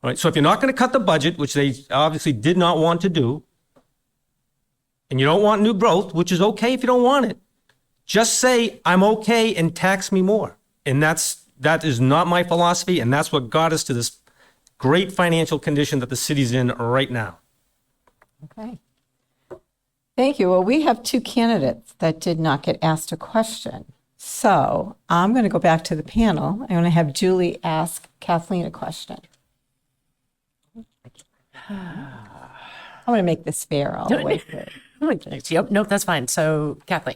All right. So if you're not going to cut the budget, which they obviously did not want to do, and you don't want new growth, which is okay if you don't want it, just say, I'm okay and tax me more. And that is not my philosophy, and that's what got us to this great financial condition that the city's in right now. Okay. Thank you. Well, we have two candidates that did not get asked a question. So I'm going to go back to the panel. I'm going to have Julie ask Kathleen a question. I want to make this fair all the way through. Yep, nope, that's fine. So, Kathleen,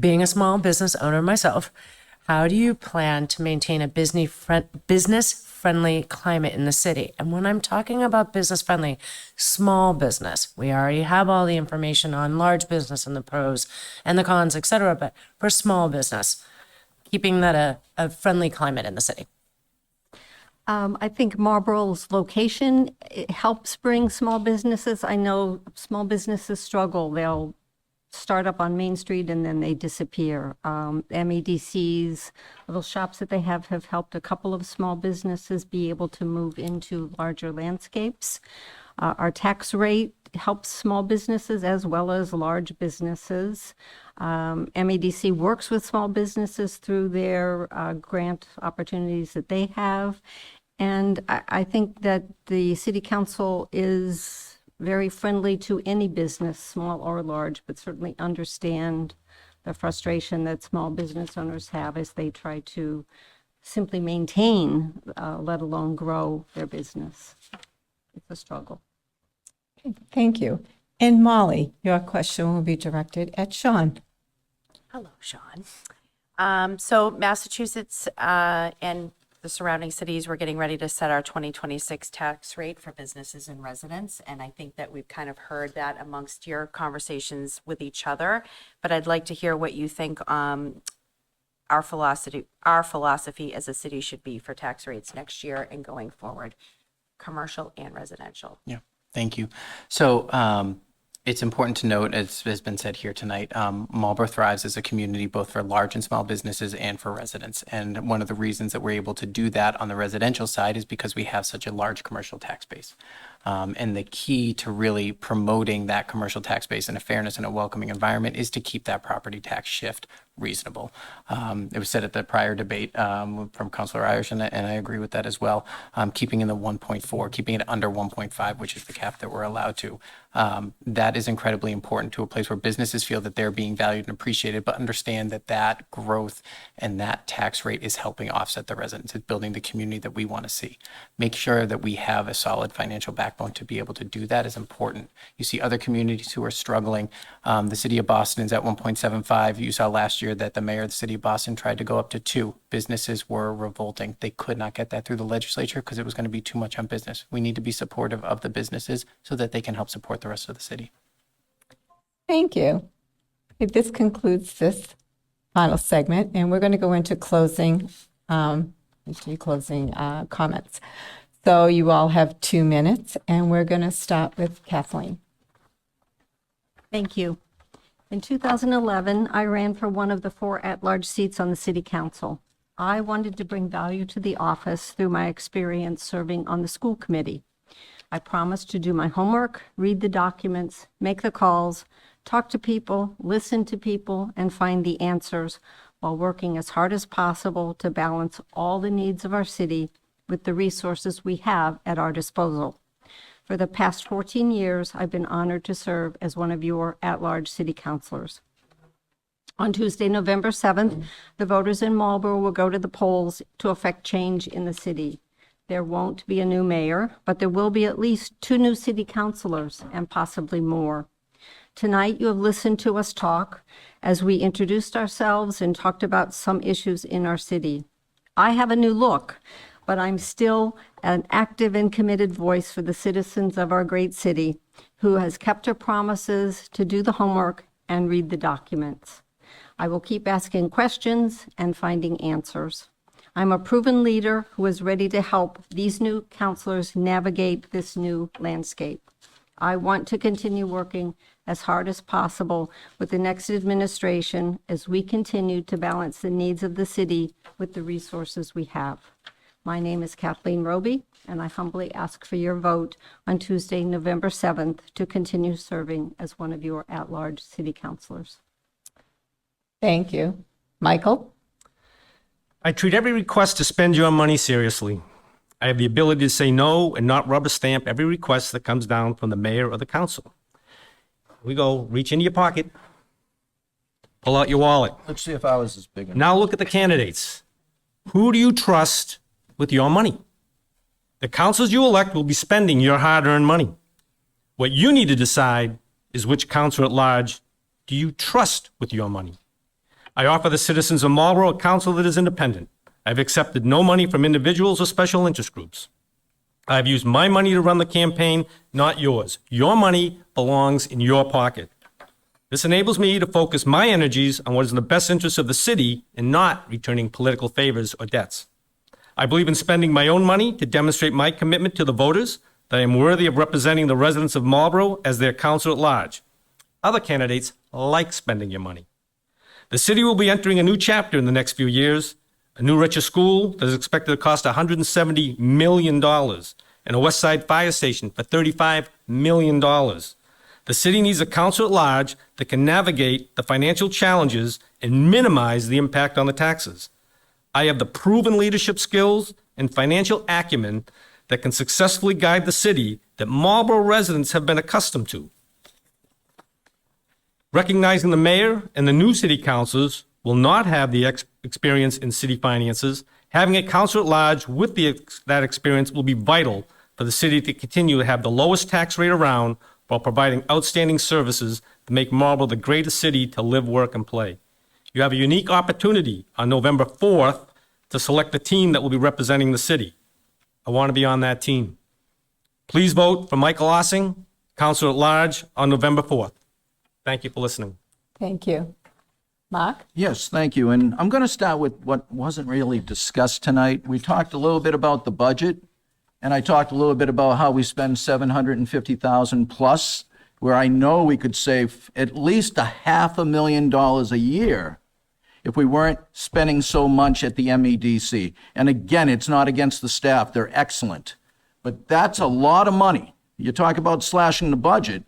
being a small business owner myself, how do you plan to maintain a business-friendly climate in the city? And when I'm talking about business-friendly, small business, we already have all the information on large business and the pros and the cons, et cetera, but for small business, keeping that a friendly climate in the city. I think Marlborough's location, it helps bring small businesses. I know small businesses struggle. They'll start up on Main Street and then they disappear. MEDC's little shops that they have helped a couple of small businesses be able to move into larger landscapes. Our tax rate helps small businesses as well as large businesses. MEDC works with small businesses through their grant opportunities that they have. And I think that the City Council is very friendly to any business, small or large, but certainly understand the frustration that small business owners have as they try to simply maintain, let alone grow their business. It's a struggle. Thank you. And Molly, your question will be directed at Sean. Hello, Sean. So Massachusetts and the surrounding cities, we're getting ready to set our 2026 tax rate for businesses and residents. And I think that we've kind of heard that amongst your conversations with each other. But I'd like to hear what you think our philosophy as a city should be for tax rates next year and going forward, commercial and residential. Yeah, thank you. So it's important to note, as has been said here tonight, Marlborough thrives as a community both for large and small businesses and for residents. And one of the reasons that we're able to do that on the residential side is because we have such a large commercial tax base. And the key to really promoting that commercial tax base in a fairness and a welcoming environment is to keep that property tax shift reasonable. It was said at the prior debate from Councilor Irish, and I agree with that as well, keeping in the 1.4, keeping it under 1.5, which is the cap that we're allowed to. That is incredibly important to a place where businesses feel that they're being valued and appreciated, but understand that that growth and that tax rate is helping offset the residents. It's building the community that we want to see. Make sure that we have a solid financial backbone to be able to do that is important. You see other communities who are struggling. The city of Boston is at 1.75. You saw last year that the mayor of the city of Boston tried to go up to 2. Businesses were revolting. They could not get that through the legislature because it was going to be too much on business. We need to be supportive of the businesses so that they can help support the rest of the city. Thank you. This concludes this final segment, and we're going to go into closing comments. So you all have 2 minutes, and we're going to start with Kathleen. Thank you. In 2011, I ran for one of the 4 at-large seats on the City Council. I wanted to bring value to the office through my experience serving on the school committee. I promised to do my homework, read the documents, make the calls, talk to people, listen to people, and find the answers while working as hard as possible to balance all the needs of our city with the resources we have at our disposal. For the past 14 years, I've been honored to serve as one of your at-large city councilors. On Tuesday, November 7th, the voters in Marlborough will go to the polls to effect change in the city. There won't be a new mayor, but there will be at least 2 new city councilors and possibly more. Tonight, you have listened to us talk as we introduced ourselves and talked about some issues in our city. I have a new look, but I'm still an active and committed voice for the citizens of our great city who has kept her promises to do the homework and read the documents. I will keep asking questions and finding answers. I'm a proven leader who is ready to help these new councilors navigate this new landscape. I want to continue working as hard as possible with the next administration as we continue to balance the needs of the city with the resources we have. My name is Kathleen Roby, and I humbly ask for your vote on Tuesday, November 7th, to continue serving as one of your at-large city councilors. Thank you. Michael? I treat every request to spend your money seriously. I have the ability to say no and not rubber stamp every request that comes down from the mayor or the council. Here we go. Reach into your pocket. Pull out your wallet. Let's see if ours is big enough. Now look at the candidates. Who do you trust with your money? The councils you elect will be spending your hard-earned money. What you need to decide is which councilor-at-large do you trust with your money. I offer the citizens of Marlborough a council that is independent. I've accepted no money from individuals or special interest groups. I've used my money to run the campaign, not yours. Your money belongs in your pocket. This enables me to focus my energies on what is in the best interest of the city and not returning political favors or debts. I believe in spending my own money to demonstrate my commitment to the voters that I am worthy of representing the residents of Marlborough as their councilor-at-large. Other candidates like spending your money. The city will be entering a new chapter in the next few years, a new richer school that is expected to cost $170 million, and a West Side fire station for $35 million. The city needs a council-at-large that can navigate the financial challenges and minimize the impact on the taxes. I have the proven leadership skills and financial acumen that can successfully guide the city that Marlborough residents have been accustomed to. Recognizing the mayor and the new city councilors will not have the experience in city finances, having a councilor-at-large with that experience will be vital for the city to continue to have the lowest tax rate around while providing outstanding services to make Marlborough the greatest city to live, work, and play. You have a unique opportunity on November 4th to select the team that will be representing the city. I want to be on that team. Please vote for Michael Ossing, Councilor-at-Large, on November 4th. Thank you for listening. Thank you. Mark? Yes, thank you. And I'm going to start with what wasn't really discussed tonight. We talked a little bit about the budget, and I talked a little bit about how we spend $750,000 plus, where I know we could save at least $500,000 a year if we weren't spending so much at the MEDC. And again, it's not against the staff. They're excellent. But that's a lot of money. You talk about slashing the budget,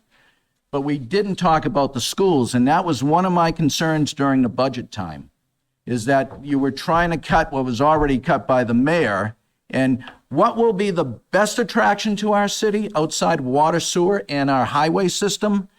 but we didn't talk about the schools. And that was one of my concerns during the budget time, is that you were trying to cut what was already cut by the mayor. And what will be the best attraction to our city outside water, sewer, and our highway system?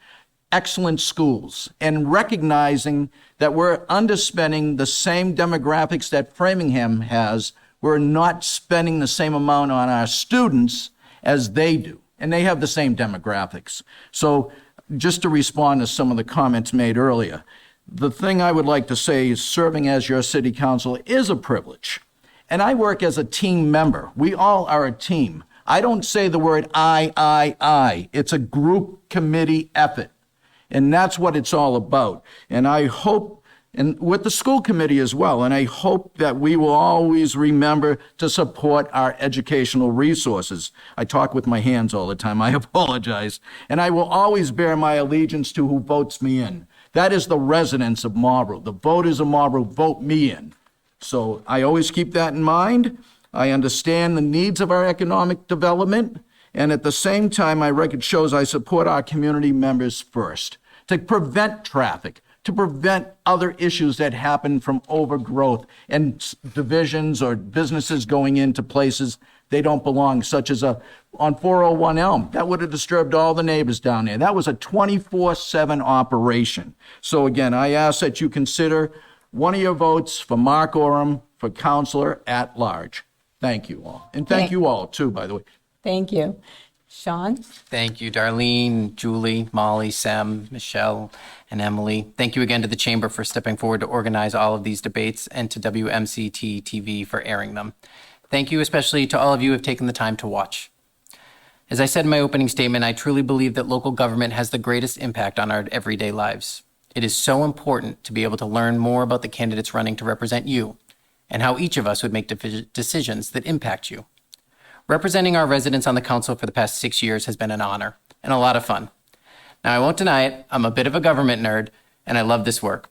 Excellent schools. And recognizing that we're underspending the same demographics that Framingham has, we're not spending the same amount on our students as they do. And they have the same demographics. So just to respond to some of the comments made earlier, the thing I would like to say is serving as your city council is a privilege. And I work as a team member. We all are a team. I don't say the word I. It's a group committee effort. And that's what it's all about. And I hope, and with the school committee as well, and I hope that we will always remember to support our educational resources. I talk with my hands all the time. I apologize. And I will always bear my allegiance to who votes me in. That is the residents of Marlborough. The voters of Marlborough vote me in. So I always keep that in mind. I understand the needs of our economic development. And at the same time, my record shows I support our community members first, to prevent traffic, to prevent other issues that happen from overgrowth and divisions or businesses going into places they don't belong, such as on 401 Elm. That would have disturbed all the neighbors down there. That was a 24/7 operation. So again, I ask that you consider one of your votes for Mark Oram for Councilor-at-Large. Thank you all. And thank you all, too, by the way. Thank you. Sean? Thank you, Darlene, Julie, Molly, Sam, Michelle, and Emily. Thank you again to the Chamber for stepping forward to organize all of these debates, and to WMCT-TV for airing them. Thank you especially to all of you who have taken the time to watch. As I said in my opening statement, I truly believe that local government has the greatest impact on our everyday lives. It is so important to be able to learn more about the candidates running to represent you, and how each of us would make decisions that impact you. Representing our residents on the council for the past 6 years has been an honor and a lot of fun. Now, I won't deny it, I'm a bit of a government nerd, and I love this work.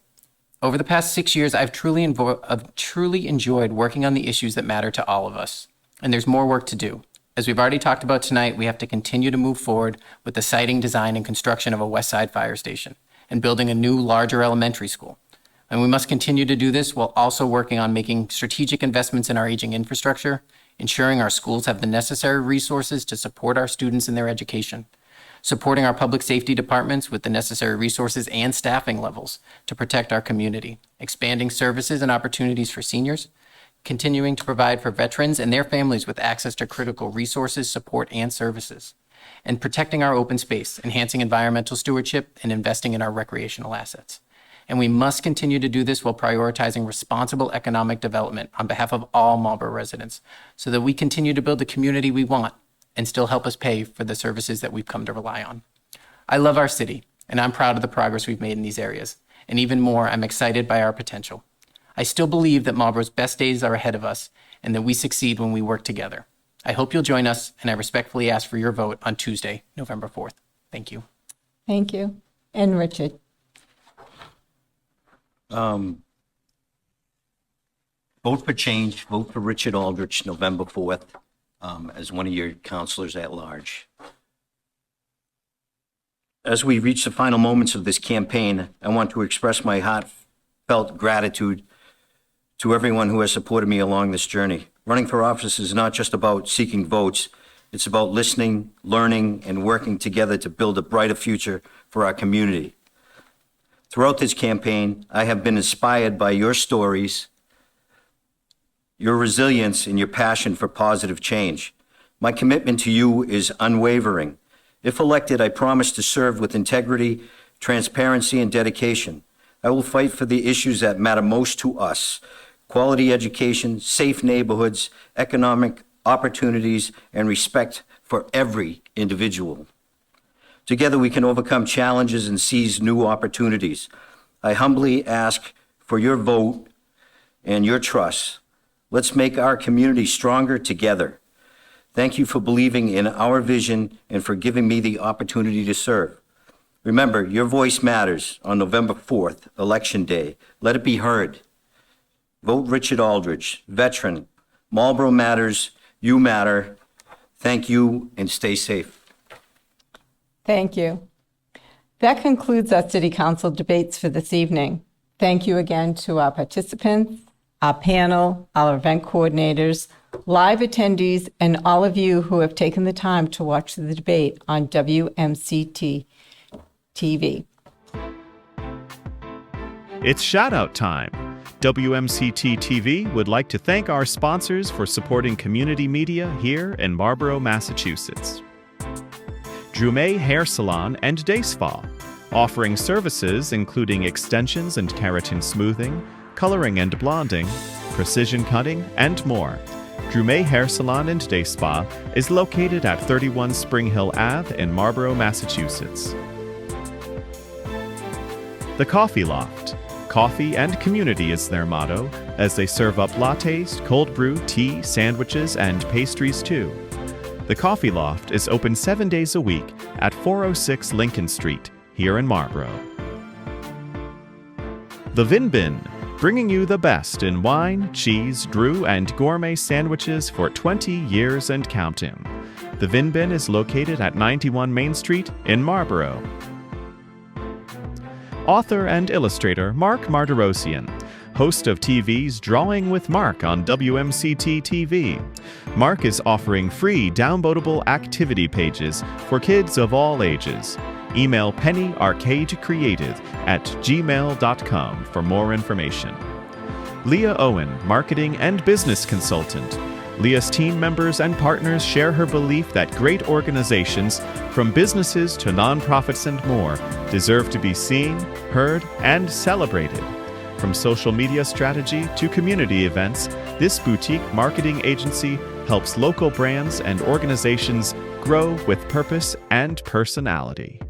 Over the past 6 years, I've truly enjoyed working on the issues that matter to all of us. And there's more work to do. As we've already talked about tonight, we have to continue to move forward with the siting, design, and construction of a West Side fire station, and building a new, larger elementary school. And we must continue to do this while also working on making strategic investments in our aging infrastructure, ensuring our schools have the necessary resources to support our students in their education, supporting our public safety departments with the necessary resources and staffing levels to protect our community, expanding services and opportunities for seniors, continuing to provide for veterans and their families with access to critical resources, support, and services, and protecting our open space, enhancing environmental stewardship, and investing in our recreational assets. And we must continue to do this while prioritizing responsible economic development on behalf of all Marlborough residents, so that we continue to build the community we want and still help us pay for the services that we've come to rely on. I love our city, and I'm proud of the progress we've made in these areas. And even more, I'm excited by our potential. I still believe that Marlborough's best days are ahead of us, and that we succeed when we work together. I hope you'll join us, and I respectfully ask for your vote on Tuesday, November 4th. Thank you. Thank you. And Richard? Vote for change, vote for Richard Aldrich, November 4th, as one of your councilors at large. As we reach the final moments of this campaign, I want to express my heartfelt gratitude to everyone who has supported me along this journey. Running for office is not just about seeking votes, it's about listening, learning, and working together to build a brighter future for our community. Throughout this campaign, I have been inspired by your stories, your resilience, and your passion for positive change. My commitment to you is unwavering. If elected, I promise to serve with integrity, transparency, and dedication. I will fight for the issues that matter most to us: quality education, safe neighborhoods, economic opportunities, and respect for every individual. Together, we can overcome challenges and seize new opportunities. I humbly ask for your vote and your trust. Let's make our community stronger together. Thank you for believing in our vision and for giving me the opportunity to serve. Remember, your voice matters on November 4th, Election Day. Let it be heard. Vote Richard Aldrich, veteran. Marlborough matters. You matter. Thank you, and stay safe. Thank you. That concludes our City Council debates for this evening. Thank you again to our participants, our panel, our event coordinators, live attendees, and all of you who have taken the time to watch the debate on WMCT-TV. It's shout-out time. WMCT-TV would like to thank our sponsors for supporting community media here in Marlborough, Massachusetts. Drumet Hair Salon and Day Spa, offering services including extensions and keratin smoothing, coloring and blonding, precision cutting, and more. Drumet Hair Salon and Day Spa is located at 31 Spring Hill Ave in Marlborough, Massachusetts. The Coffee Loft. Coffee and community is their motto, as they serve up lattes, cold brew, tea, sandwiches, and pastries too. The Coffee Loft is open 7 days a week at 406 Lincoln Street, here in Marlborough. The Vin Bin, bringing you the best in wine, cheese, drew, and gourmet sandwiches for 20 years and counting. The Vin Bin is located at 91 Main Street in Marlborough. Author and illustrator Mark Martirosian, host of TV's Drawing with Mark on WMCT-TV. Mark is offering free downloadable activity pages for kids of all ages. Email pennyarcadecreative@gmail.com for more information. Leah Owen, marketing and business consultant. Leah's team members and partners share her belief that great organizations, from businesses to nonprofits and more, deserve to be seen, heard, and celebrated. From social media strategy to community events, this boutique marketing agency helps local brands and organizations grow with purpose and personality.